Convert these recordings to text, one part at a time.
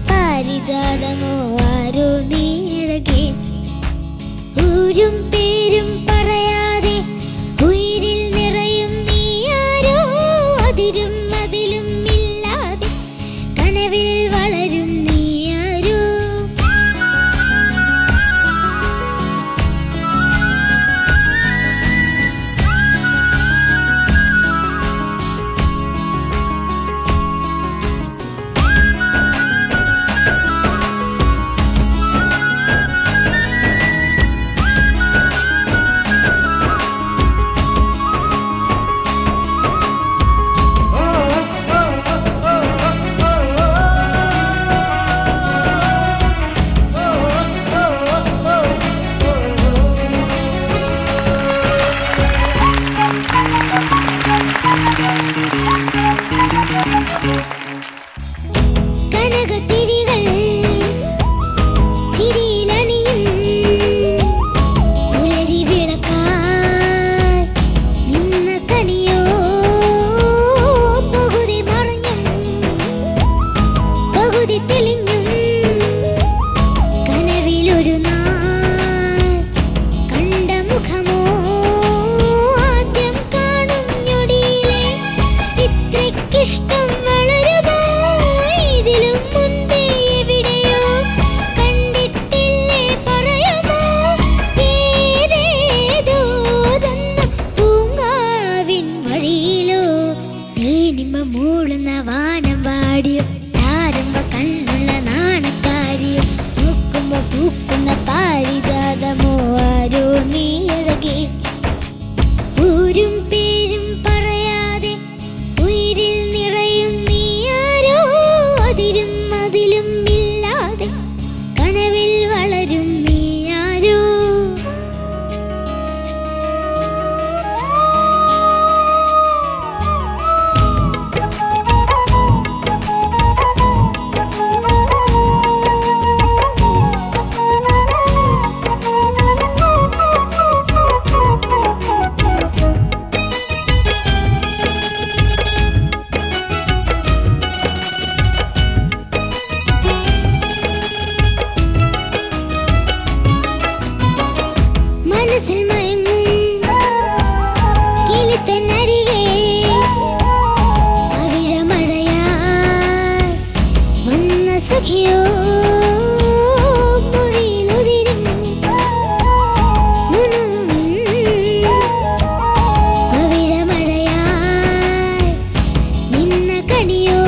പാരിജാതമോ ആരോ നീഴകെ ഊരും പേരും പറയാതെ ഉയിരിൽ നിറയും നീ ആരോ അതിരും അതിലും ഇല്ലാതെ കനവിൽ വളരും നീ ആരോ കനകത്തിരികൾ ചിരിയിലണിയും പുലരി വിളക്കായി നിന്ന കണിയോ പകുതി മറഞ്ഞും പകുതി തെളിഞ്ഞും കനവിലൊരു നാൾ കണ്ട മുഖമോ ആദ്യം കാണും ഞൊടിയിലെ ഇത്രയ്ക്കിഷ്ടം വളരുമോ ഇതിലും മുൻപേ എവിടെയോ കണ്ടിട്ടില്ലേ പറയുമോ ഏതേതോ ജന്മ പൂങ്കാവിൻ വഴിയിലോ തേനിമ മൂളുന്ന വാനം വാടിയോ താരമ്പ കണ്ണുള്ള നാണക്കാരിയോ നോക്കുമ്പോ പൂക്കുന്ന പാരിജാതമോ ആരോ നീഴകെ ഊരും പേരും പറയാതെ ഉയിരിൽ നിറയും നീ ആരോ അതിരും അതിലും ഇല്ലാതെ കനവിൽ വളരും നീ ആരോ മനസ്സിൽ മയങ്ങും കിളിത്തന്നരികെ അവിഴമഴയായി വന്ന സഖിയോ മൊഴിയിലുതിരും അവിഴമഴയായി നിന്ന കണിയോ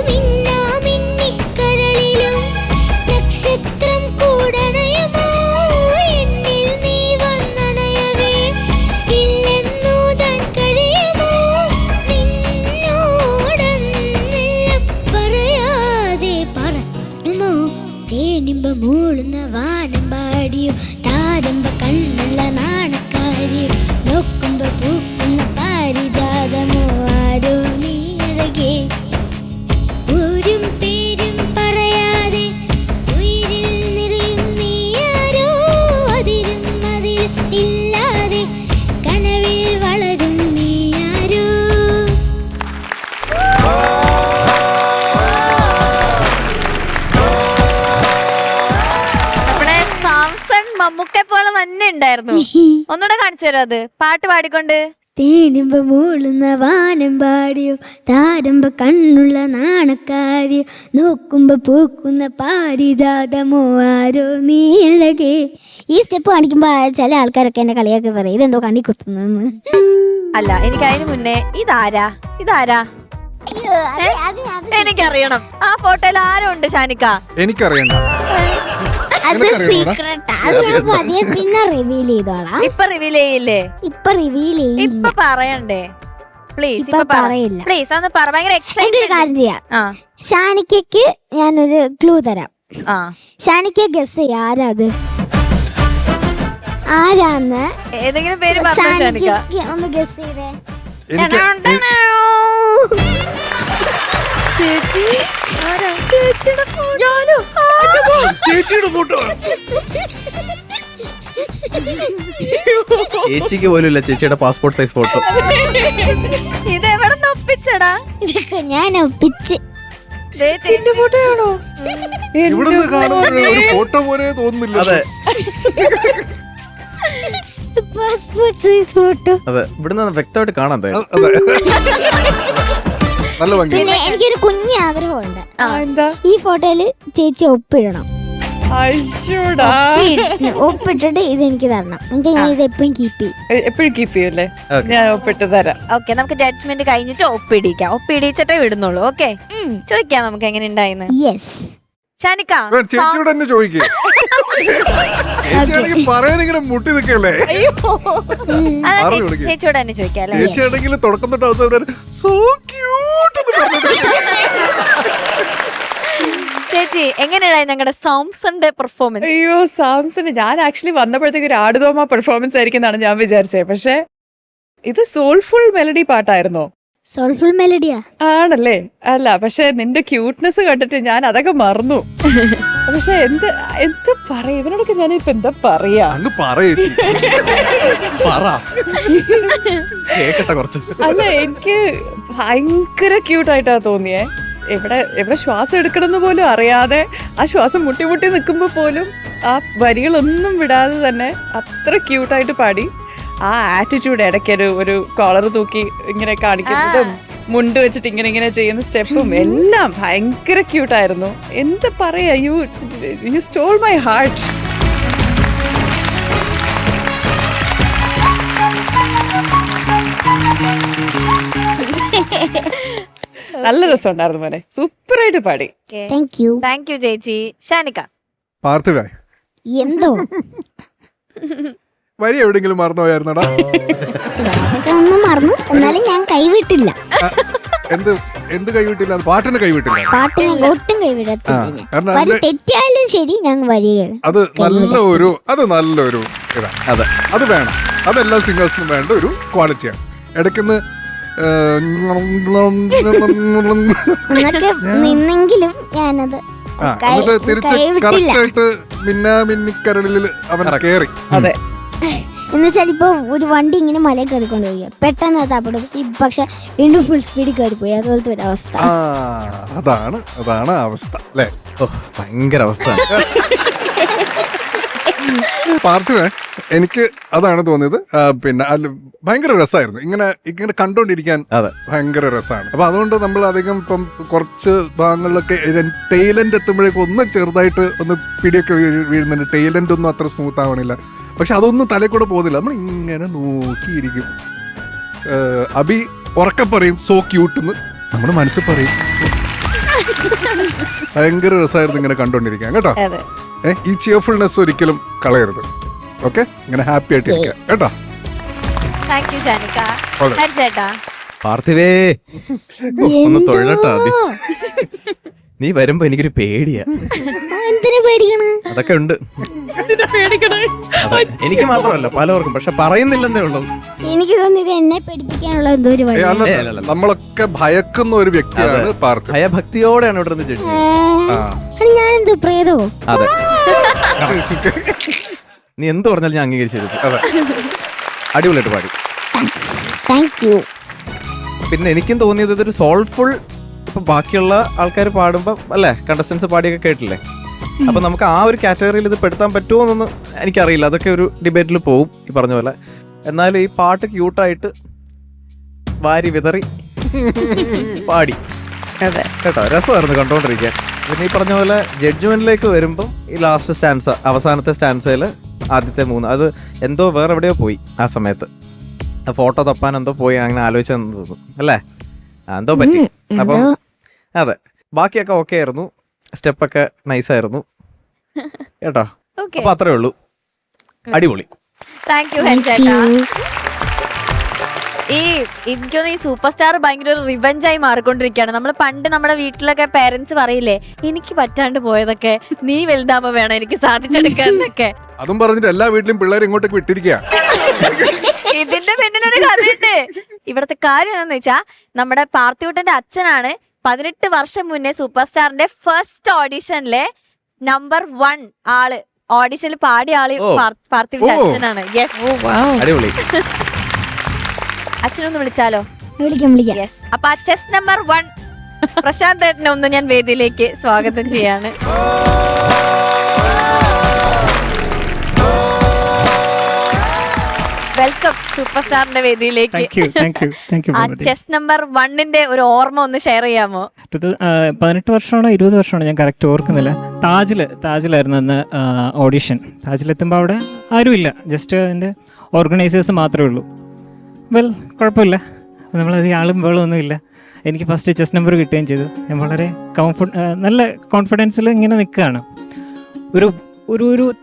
മിന്നാ മിന്നിക്കരളിലും നക്ഷത്രം കൂടണയുമോ എന്നിൽ നീ വന്നണയവേ ഇല്ലെന്നു താൻ കഴിയുമോ നിന്നോടെന്നെല്ലാം പറയാതെ പറയുമോ തേനിമ്പ മൂളുന്ന വാനം പാടിയോ താരമ്പ കണ്ണുള്ള നാണക്കാരിയോ നോക്കുമ്പോ പൂക്കുന്ന പാരിജാതമോ ആരോ നീഴകെ ഊരും പേരും പറയാതെ ഉയിരിൽ നിറയും നീ ആരോ അതിരും അതിലും ഇല്ലാതെ കനവിൽ വളരും നീ ആരോ നമ്മുടെ സാംസൺ മമ്മൂക്കെ പോലെ തന്നെ ഉണ്ടായിരുന്നു. ഒന്നുകൂടെ കാണിച്ചു തരാം അത് പാട്ട് പാടിക്കൊണ്ട്. തേനിമ്പ മൂളുന്ന വാനം പാടിയോ താരമ്പ കണ്ണുള്ള നാണക്കാരിയോ നോക്കുമ്പോ പൂക്കുന്ന പാരിജാതമോ ആരോ നീഴകെ. ഈ സ്റ്റെപ്പ് കാണിക്കുമ്പോ ചില ആൾക്കാരൊക്കെ എന്നെ കളിയാക്കി പറയും ഇതെന്തോ കണ്ണി കുത്തുന്നെന്ന്. അല്ല, എനിക്ക് അതിന് മുന്നേ ഇതാരാ എനിക്കറിയണം. ആ ഫോട്ടോയിൽ ആരും ഉണ്ട് ഷാനിക്ക? എനിക്കറിയണ്ട. അത് സീക്രട്ടാ. അത് ഞാൻ പതിയെ പിന്നെ റിവീൽ ചെയ്തോളാം. ഇപ്പൊ റിവീൽ ചെയ്യില്ലേ? ഇപ്പൊ റിവീൽ ഇപ്പൊ പറയണ്ടേ പ്ലീസ്? ഇപ്പൊ പറയില്ല പ്ലീസ് ഒന്ന് പറ. ഭയങ്കര ഒരു കാര്യം ചെയ്യാം. ഷാനിക്കയ്ക്ക് ഞാനൊരു ക്ലൂ തരാം. ഷാനിക്ക ഗസ് ചെയ്യാ ആരാത് ആരാന്ന്. ഏതെങ്കിലും പേര് പറഞ്ഞോ ഷാനിക്ക? ഒന്ന് ഗസ് ചെയ്തേ. ചേച്ചി ചേച്ചിയുടെ ഫോട്ടോ. ചേച്ചിക്ക് പോലും ഇല്ല ചേച്ചിയുടെ പാസ്പോർട്ട് സൈസ് ഫോട്ടോ. ഇതെവിടെ ഒപ്പിച്ചടാ? ഇതൊക്കെ ഞാൻ ഒപ്പിച്ച് ചേച്ചി ഫോട്ടോയാണോ? ഇവിടുന്ന് കാണുമ്പോൾ ഒരു ഫോട്ടോ പോലെ തോന്നുന്നില്ല. അതെ പാസ്പോർട്ട് സൈസ് ഫോട്ടോ. അതെ ഇവിടുന്ന് വ്യക്തമായിട്ട് കാണാൻ തയ്യാറ്. അതെ. നല്ല ഭംഗി. പിന്നെ എനിക്കൊരു കുഞ്ഞ് ആഗ്രഹമുണ്ട്. എന്താ? ഈ ഫോട്ടോയില് ചേച്ചി ഒപ്പിടണം. അയ്യോടാ, ഒപ്പിട്ടിട്ട് ഇത് എനിക്ക് തരണം. എന്നിട്ട് ഞാൻ ഇത് എപ്പോഴും കീപ്പ് ചെയ്യും. എപ്പോഴും കീപ്പ് ചെയ്യല്ലേ? Okay. ഞാൻ ഒപ്പിട്ട് തരാം. ഓക്കെ, നമുക്ക് ജഡ്ജ്മെന്റ് കഴിഞ്ഞിട്ട് ഒപ്പിടിക്കാം. ഒപ്പിടിച്ചിട്ടേ വിടുന്നുള്ളൂ. ഓക്കെ, ചോദിക്കാം നമുക്ക് എങ്ങനെ ഉണ്ടായിന്ന്. യെസ്. ഷാനിക്ക ചേച്ചിയോട് തന്നെ ചോദിക്കേ. ചേച്ചിയാണെങ്കിൽ പറയാനിങ്ങനെ മുട്ടി നിൽക്കല്ലേ. ആറ് വിളിക്ക്. ചേച്ചിയോട് തന്നെ ചോദിക്കാം അല്ലേ? ചേച്ചിയാണെങ്കിൽ തുടക്കം തൊട്ട് അവസാനം സോ ക്യൂട്ട് എന്ന് പറഞ്ഞിട്ട്. ചേച്ചി എങ്ങനെയായി ഞങ്ങളുടെ സാംസന്റെ പെർഫോമൻസ്? അയ്യോ സാംസൺ, ഞാൻ ആക്ച്വലി വന്നപ്പോഴത്തേക്ക് ഒരു ആടുതോമ പെർഫോമൻസ് ആയിരിക്കും എന്നാണ് ഞാൻ വിചാരിച്ചത്. പക്ഷെ ഇത് സോൾഫുൾ മെലഡി പാട്ടായിരുന്നോ? സോൾഫുൾ മെലഡിയാ ആണല്ലേ? അല്ല, പക്ഷെ നിന്റെ ക്യൂട്ട്നെസ് കണ്ടിട്ട് ഞാൻ അതൊക്കെ മറന്നു. പക്ഷെ എന്ത് പറയാ ഇവനോടൊക്കെ ഞാൻ ഇപ്പൊ എന്താ പറയാ? അങ്ങ് പറയേച്ചി. പറ കേക്കട്ടെ കുറച്ച്. അല്ല, എനിക്ക് ഭയങ്കര ക്യൂട്ടായിട്ടാ തോന്നിയേ. എവിടെ ശ്വാസം എടുക്കണമെന്ന് പോലും അറിയാതെ ആ ശ്വാസം മുട്ടി മുട്ടി നിൽക്കുമ്പോൾ പോലും ആ വരികളൊന്നും വിടാതെ തന്നെ അത്ര ക്യൂട്ടായിട്ട് പാടി. ആ ആറ്റിറ്റ്യൂഡ്, ഇടയ്ക്കൊരു ഒരു കോളർ തൂക്കി ഇങ്ങനെ കാണിക്കുന്നതും മുണ്ട് വെച്ചിട്ട് ഇങ്ങനെ ചെയ്യുന്ന സ്റ്റെപ്പും എല്ലാം ഭയങ്കര ക്യൂട്ടായിരുന്നു. എന്താ പറയാ, യു സ്റ്റോൾ മൈ ഹാർട്ട്. നല്ല രസമുണ്ടായിരുന്നു മോനെ, സൂപ്പറായിട്ട് പാടി. Thank you. താങ്ക് യു ചേച്ചി. ഷാനിക്ക പാർത്ഥിവേ, എന്തോ വരി എവിടെയെങ്കിലും മറന്നുപോയായിരുന്നോടാ? അതൊക്കെ ഒന്നും മറന്നു, എന്നാലും ഞാൻ കൈവിട്ടില്ല. എന്ത് കൈവിട്ടില്ല? പാട്ടിന് കൈവിട്ടില്ല. പാട്ട് ഞാൻ ഒട്ടും കൈവിടത്തില്ല. കാരണം വരി തെറ്റായാലും ശരി, ഞാൻ വരികൾ അത് നല്ലൊരു ഇതാണ്. അതെ അത് വേണം. അതെല്ലാ സിംഗേഴ്സിനും വേണ്ട ഒരു ക്വാളിറ്റിയാണ്. ഇടയ്ക്കുന്ന് എന്നൊക്കെ നിന്നെങ്കിലും ഞാനത് എന്നിട്ട് തിരിച്ച് കറക്റ്റായിട്ട് മിന്നിക്കരളിൽ അവൻ കേറി. അതെ, എന്നുവെച്ചാൽ ഇപ്പൊ ഒരു വണ്ടി ഇങ്ങനെ മലയിൽ കയറിക്കൊണ്ട് പോയി പെട്ടെന്ന് തപ്പെടും, പക്ഷെ വീണ്ടും ഫുൾ സ്പീഡിൽ കയറിപ്പോയി. അതുപോലത്തെ ഒരു അവസ്ഥ. അതാണ് അവസ്ഥ അല്ലേ? ഓ ഭയങ്കര അവസ്ഥ. പാർത്ഥിവേ, എനിക്ക് അതാണ് തോന്നിയത്. പിന്നെ ഭയങ്കര രസമായിരുന്നു ഇങ്ങനെ കണ്ടോണ്ടിരിക്കാൻ. അതെ ഭയങ്കര രസമാണ്. അപ്പൊ അതുകൊണ്ട് നമ്മൾ അധികം ഇപ്പം കുറച്ച് ഭാഗങ്ങളിലൊക്കെ ടൈലന്റ് എത്തുമ്പോഴേക്കും ഒന്ന് ചെറുതായിട്ട് ഒന്ന് പിടിയൊക്കെ വീഴുന്നുണ്ട്. ടൈലന്റ് ഒന്നും അത്ര സ്മൂത്ത് ആവണില്ല. പക്ഷെ അതൊന്നും തലയിൽ കൂടെ പോകുന്നില്ല. നമ്മൾ ഇങ്ങനെ നോക്കിയിരിക്കും. അബി ഉറക്കെ പറയും സോ ക്യൂട്ട് എന്ന്, നമ്മുടെ മനസ്സിൽ പറയും. ഭയങ്കര രസമായിരുന്നു ഇങ്ങനെ കണ്ടോണ്ടിരിക്കാൻ കേട്ടോ. ഈ ചിയർഫുൾനെസ് ഒരിക്കലും കളയരുത്. ഓക്കെ, ഇങ്ങനെ ഹാപ്പി ആയിട്ടിരിക്കുക കേട്ടോ. Thank you ഷാനിക്ക. ഹരിച്ചേട്ടാ പാർത്ഥിവേ ഒന്ന് തൊഴട്ടാ ആദ്യം. നീ വരുമ്പോ എനിക്കൊരു പേടിയാ. എന്തിനു പേടിക്കണ? അതൊക്കെ ഉണ്ട്. പേടിക്കണേ. അതെ, എനിക്ക് മാത്രമല്ല പലവർക്കും. പക്ഷെ പറയുന്നില്ലെന്നേ ഉള്ളൂ. എനിക്ക് തോന്നിയത് എന്നെ പഠിപ്പിക്കാനുള്ള എന്തോ ഒരു വഴി. നമ്മളൊക്കെ ഭയക്കുന്ന ഒരു വ്യക്തിയാണ് പാർത്ഥ. ഭയഭക്തിയോടെയാണ് ഇവിടെ നിന്ന് ജഡ്ജ്. ഞാൻ എന്തോ പ്രേതോ? അതെ നീ എന്ത് പറഞ്ഞാലും ഞാൻ അംഗീകരിച്ചിരുന്നു. അതെ അടിപൊളിയായിട്ട് പാടി. Thank you. പിന്നെ എനിക്കും തോന്നിയത് ഇതൊരു സോൾഫുൾ. ഇപ്പൊ ബാക്കിയുള്ള ആൾക്കാർ പാടുമ്പോ അല്ലേ, കണ്ടസ്റ്റൻസ് പാടിയൊക്കെ കേട്ടില്ലേ? അപ്പൊ നമുക്ക് ആ ഒരു കാറ്റഗറിയിൽ ഇത് പെടുത്താൻ പറ്റുമോ എന്നൊന്നും എനിക്കറിയില്ല. അതൊക്കെ ഒരു ഡിബേറ്റിൽ പോവും ഈ പറഞ്ഞ പോലെ. എന്നാലും ഈ പാട്ട് ക്യൂട്ടായിട്ട് വാരി വിതറി പാടി. അതെ കേട്ടോ, രസമായിരുന്നു കണ്ടോണ്ടിരിക്കാൻ. പിന്നെ ഈ പറഞ്ഞ പോലെ ജഡ്ജ്മെന്റിലേക്ക് വരുമ്പം ഈ ലാസ്റ്റ് സ്റ്റാൻസ, അവസാനത്തെ സ്റ്റാൻസയില് ആദ്യത്തെ 3 അത് എന്തോ വേറെ എവിടെയോ പോയി. ആ സമയത്ത് ഫോട്ടോ തപ്പാൻ എന്തോ പോയി, അങ്ങനെ ആലോചിച്ചെന്ന് തോന്നുന്നു അല്ലേ? എന്തോ പറ്റി. അപ്പം അതെ, ബാക്കിയൊക്കെ ഓക്കെ ആയിരുന്നു. സ്റ്റെപ്പൊക്കെ നൈസായിരുന്നു കേട്ടോ. അപ്പൊ അത്രേ ഉള്ളൂ. അടിപൊളി. താങ്ക് യു ഹരിച്ചേട്ടാ. എനിക്കൊന്നും ഈ സൂപ്പർ സ്റ്റാർ ഭയങ്കര ഒരു റിവെഞ്ചായി മാറിക്കൊണ്ടിരിക്കുകയാണ്. നമ്മൾ പണ്ട് നമ്മുടെ വീട്ടിലൊക്കെ പേരൻസ് പറയില്ലേ, എനിക്ക് പറ്റാണ്ട് പോയതൊക്കെ നീ വലുതാകുമ്പോ വേണം എനിക്ക് സാധിച്ചെടുക്കാന്നൊക്കെ. അതും പറഞ്ഞിട്ട് എല്ലാ വീട്ടിലും പിള്ളേർ ഇങ്ങോട്ടേക്ക് വിട്ടിരിക്കുക. ഇതിന്റെ പിന്നിലൊരു കഥയുണ്ട്. ഇവിടത്തെ കാര്യം എന്താന്ന് വെച്ചാ, നമ്മുടെ പാർത്ഥിവുട്ടന്റെ അച്ഛനാണ് 18 വർഷം മുന്നേ സൂപ്പർ സ്റ്റാറിന്റെ ഫസ്റ്റ് ഓഡിഷനിലെ നമ്പർ 1 ആള്. ഓഡിഷനിൽ പാടിയ ആള് പാർത്ഥിവിന്റെ അച്ഛനാണ്. യെസ്, അടിപൊളി. അച്ഛനൊന്ന് വിളിച്ചാലോ? വിളിക്കാം. യെസ്. അപ്പൊ ആ ചെസ് നമ്പർ 1 പ്രശാന്ത് ഏട്ടനെ ഒന്ന് ഞാൻ വേദിയിലേക്ക് സ്വാഗതം ചെയ്യാണ്. വെൽക്കം സൂപ്പർ സ്റ്റാറിന്റെ വേദിയിലേക്ക്. ചെസ് നമ്പർ 1 ഒരു ഓർമ്മ ഒന്ന് ഷെയർ ചെയ്യാമോ? 18 വർഷമാണോ 20 വർഷമാണോ ഞാൻ കറക്റ്റ് ഓർക്കുന്നില്ല. താജിലായിരുന്നു അന്ന് ഓഡിഷൻ. താജിലെത്തുമ്പോൾ അവിടെ ആരുമില്ല, ജസ്റ്റ് അതിൻ്റെ ഓർഗനൈസേഴ്സ് മാത്രമേ ഉള്ളൂ. വെൽ, കുഴപ്പമില്ല, നമ്മളധികം ആളും വേളൊന്നും ഇല്ല. എനിക്ക് ഫസ്റ്റ് ചെസ് നമ്പർ കിട്ടുകയും ചെയ്തു. ഞാൻ വളരെ നല്ല കോൺഫിഡൻസിൽ ഇങ്ങനെ നിൽക്കുകയാണ്. ഒരു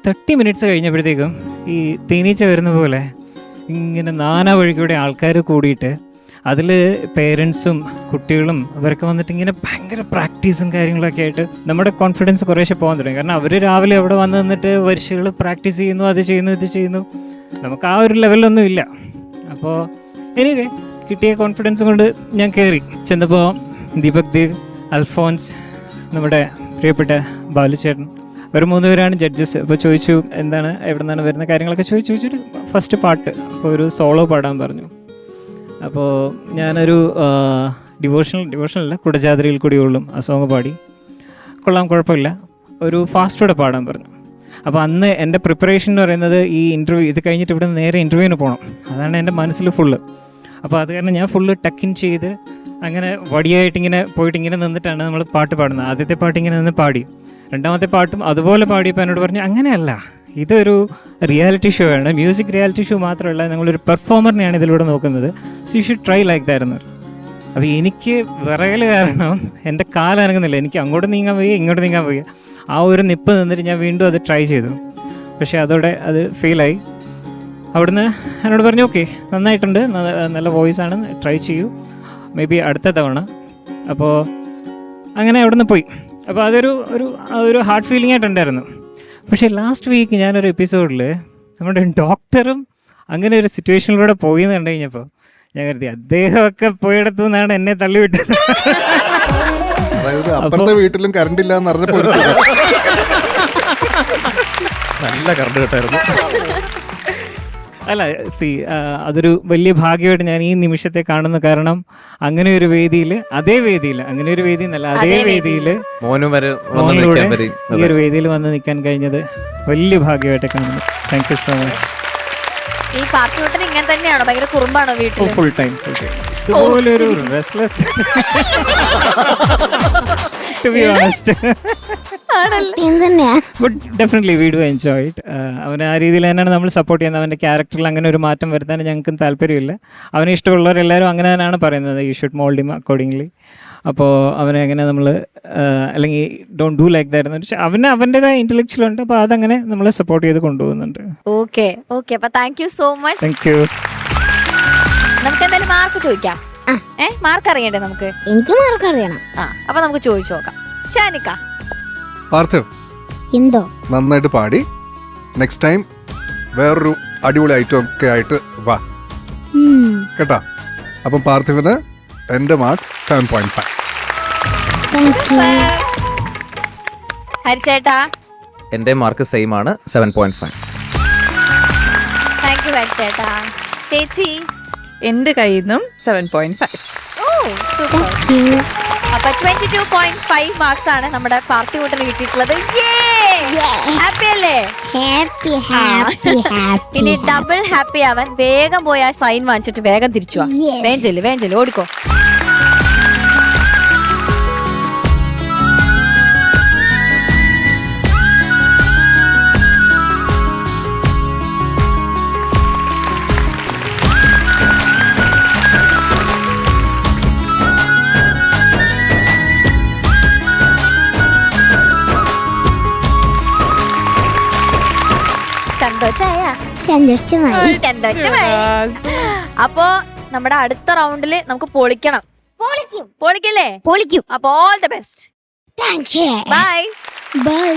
30 മിനിറ്റ്സ് കഴിഞ്ഞപ്പോഴത്തേക്കും ഈ തേനീച്ച വരുന്ന പോലെ ഇങ്ങനെ നാനാ വഴിക്കൂടെ ആൾക്കാർ കൂടിയിട്ട് അതിൽ പേരൻസും കുട്ടികളും അവരൊക്കെ വന്നിട്ട് ഇങ്ങനെ ഭയങ്കര പ്രാക്ടീസും കാര്യങ്ങളൊക്കെ ആയിട്ട് നമ്മുടെ കോൺഫിഡൻസ് കുറേശ്ശെ പോകാൻ തുടങ്ങി. കാരണം അവർ രാവിലെ അവിടെ വന്ന് നിന്നിട്ട് വരിശകൾ പ്രാക്ടീസ് ചെയ്യുന്നു, അത് ചെയ്യുന്നു, ഇത് ചെയ്യുന്നു. നമുക്ക് ആ ഒരു ലെവലൊന്നും ഇല്ല. അപ്പോൾ എനിവേ കിട്ടിയ കോൺഫിഡൻസ് കൊണ്ട് ഞാൻ കയറി ചെന്നപ്പോൾ ദീപക് ദേവ്, അൽഫോൻസ്, നമ്മുടെ പ്രിയപ്പെട്ട ബാലുചേട്ടൻ, ഒരു 3 പേരാണ് ജഡ്ജസ്. അപ്പോൾ ചോദിച്ചു എന്താണ് എവിടെ നിന്നാണ് വരുന്ന കാര്യങ്ങളൊക്കെ ചോദിച്ചിട്ട് ഫസ്റ്റ് പാട്ട് അപ്പോൾ ഒരു സോളോ പാടാൻ പറഞ്ഞു. അപ്പോൾ ഞാനൊരു ഡിവോഷണലല്ല, കുടജാദ്രിയിൽ കുടികൊള്ളും ആ സോങ് പാടി. കൊള്ളാം, കുഴപ്പമില്ല. ഒരു ഫാസ്റ്റോടെ പാടാൻ പറഞ്ഞു. അപ്പോൾ അന്ന് എൻ്റെ പ്രിപ്പറേഷൻ എന്ന് പറയുന്നത് ഈ ഇൻ്റർവ്യൂ ഇത് കഴിഞ്ഞിട്ട് ഇവിടെ നേരെ ഇൻ്റർവ്യൂവിന് പോകണം. അതാണ് എൻ്റെ മനസ്സിൽ ഫുള്ള്. അപ്പോൾ അത് കാരണം ഞാൻ ഫുള്ള് ടക്കിൻ ചെയ്ത് അങ്ങനെ വടിയായിട്ടിങ്ങനെ പോയിട്ട് ഇങ്ങനെ നിന്നിട്ടാണ് നമ്മൾ പാട്ട് പാടുന്നത്. ആദ്യത്തെ പാട്ട് ഇങ്ങനെ നിന്ന് പാടി, രണ്ടാമത്തെ പാട്ടും അതുപോലെ പാടിയപ്പോൾ എന്നോട് പറഞ്ഞു അങ്ങനെയല്ല, ഇതൊരു റിയാലിറ്റി ഷോ ആണ്, മ്യൂസിക് റിയാലിറ്റി ഷോ മാത്രമല്ല, ഞങ്ങളൊരു പെർഫോമറിനെയാണ് ഇതിലൂടെ നോക്കുന്നത്, so you should try like that. അപ്പോൾ എനിക്ക് വിറകൽ കാരണം എൻ്റെ കാലനങ്ങുന്നില്ല, എനിക്ക് അങ്ങോട്ട് നീങ്ങാൻ വയ്യ, ഇങ്ങോട്ട് നീങ്ങാൻ വയ്യ. ആ ഒരു നിപ്പ് നിന്നിട്ട് ഞാൻ വീണ്ടും അത് ട്രൈ ചെയ്തു. പക്ഷേ അതോടെ അത് ഫെയിലായി. അവിടുന്ന് എന്നോട് പറഞ്ഞു ഓക്കെ നന്നായിട്ടുണ്ട്, നല്ല വോയിസാണ്, ട്രൈ ചെയ്യൂ, മേ ബി അടുത്ത തവണ. അപ്പോൾ അങ്ങനെ അവിടുന്ന് പോയി. അപ്പോൾ അതൊരു ഹാർഡ് ഫീലിംഗ് ആയിട്ടുണ്ടായിരുന്നു. പക്ഷേ ലാസ്റ്റ് വീക്ക് ഞാനൊരു എപ്പിസോഡിൽ നമ്മുടെ ഡോക്ടറും അങ്ങനെ ഒരു സിറ്റുവേഷനിലൂടെ പോയി എന്ന് കണ്ടു കഴിഞ്ഞപ്പോൾ ഞാൻ കരുതി അദ്ദേഹമൊക്കെ പോയിടത്തു നിന്നാണ് എന്നെ തള്ളിവിട്ടത്. അതായത് അപ്പുറത്തെ വീട്ടിലും കറണ്ട് ഇല്ല എന്ന് പറഞ്ഞപ്പോൾ നല്ല കറണ്ട് കേട്ടായിരുന്നു. അല്ല അതൊരു വലിയ ഭാഗ്യമായിട്ട് ഞാൻ ഈ നിമിഷത്തെ കാണുന്നു. കാരണം അങ്ങനെ ഒരു വേദിയിൽ, അതേ വേദിയിൽ, അങ്ങനെ ഒരു വേദി എന്നല്ല, അതേ വേദിയിൽ മോനിലൂടെ ഈ ഒരു വേദിയിൽ വന്ന് നിൽക്കാൻ കഴിഞ്ഞത് വലിയ ഭാഗ്യമായിട്ട് കാണുന്നു. Thank you so much. ഈ പാർട്ടിയോട്ടൻ ഇങ്ങനെ തന്നെയാണോ? ഭയങ്കര കുറുമ്പാണോ വീട്ടിൽ? ഫുൾ ടൈം ഇതുപോലെ ഒരു restless, to be honest. But definitely we do enjoy it. അവനെ ആ രീതിയിൽ തന്നെയാണ് നമ്മൾ സപ്പോർട്ട് ചെയ്യുന്നത്. അവൻ്റെ ക്യാരക്ടറിൽ അങ്ങനെ ഒരു മാറ്റം വരുത്താൻ ഞങ്ങൾക്കും താല്പര്യമില്ല. അവനെ ഇഷ്ടമുള്ളവരെല്ലാവരും അങ്ങനെ തന്നെയാണ് പറയുന്നത്, you should mould him accordingly. അപ്പോൾ അവനെ അങ്ങനെ നമ്മൾ അല്ലെങ്കിൽ ഡോണ്ട് ഡു ലൈക്ക് ദാറ്റ് എന്ന് വെച്ചാൽ അവന് അവൻ്റെതായ ഇൻ്റലക്ച്വൽ ഉണ്ട്. അപ്പോൾ അതങ്ങനെ നമ്മൾ സപ്പോർട്ട് ചെയ്ത് കൊണ്ടുപോകുന്നുണ്ട്. ഓക്കെ ഓക്കെ, അപ്പോൾ thank you so much. Thank you. നമുക്ക് എന്തായാലും മാർക്ക് ചോദിക്കാം. മാർക്ക് അറിയണ്ടേ നമുക്ക്? എനിക്ക് മാർക്ക് അറിയണം. അപ്പൊ നമുക്ക് ചോദിച്ചു നോക്കാം. ഷാനിക്ക. പാർത്ഥിവ് എന്തോ നന്നായിട്ട് പാടി. നെക്സ്റ്റ് ടൈം വേറൊരു അടിപൊളി ഐറ്റം ഒക്കെ ആയിട്ട് വാ കേട്ടാ. അപ്പം പാർത്ഥിവിന് എൻ്റെ മാർക്സ് 7.5. ഹരിച്ചേട്ടാ. എൻ്റെ മാർക്ക് സെയിം ആണ്, 7.5. താങ്ക് യു ഹരിച്ചേട്ടാ. ചേച്ചി. എൻ്റെ കയ്യിൽ നിന്നും 7.5. അപ്പൊ 22.5 മാർക്സ് ആണ് നമ്മുടെ പാർട്ടി കൂട്ടന് കിട്ടിയിട്ടുള്ളത്. ഹാപ്പി അല്ലേ? ഇനി ഡബിൾ ഹാപ്പി ആവാൻ വേഗം പോയി ആ സൈൻ വാങ്ങിച്ചിട്ട് വേഗം തിരിച്ചു വാ. വേഞ്ചല് ഓടിക്കോ. അപ്പോ നമ്മുടെ അടുത്ത റൗണ്ടില് നമുക്ക് പൊളിക്കണം. പൊളിക്കല്ലേ? പൊളിക്കും. അപ്പൊ all the best. Thank you. Bye. By.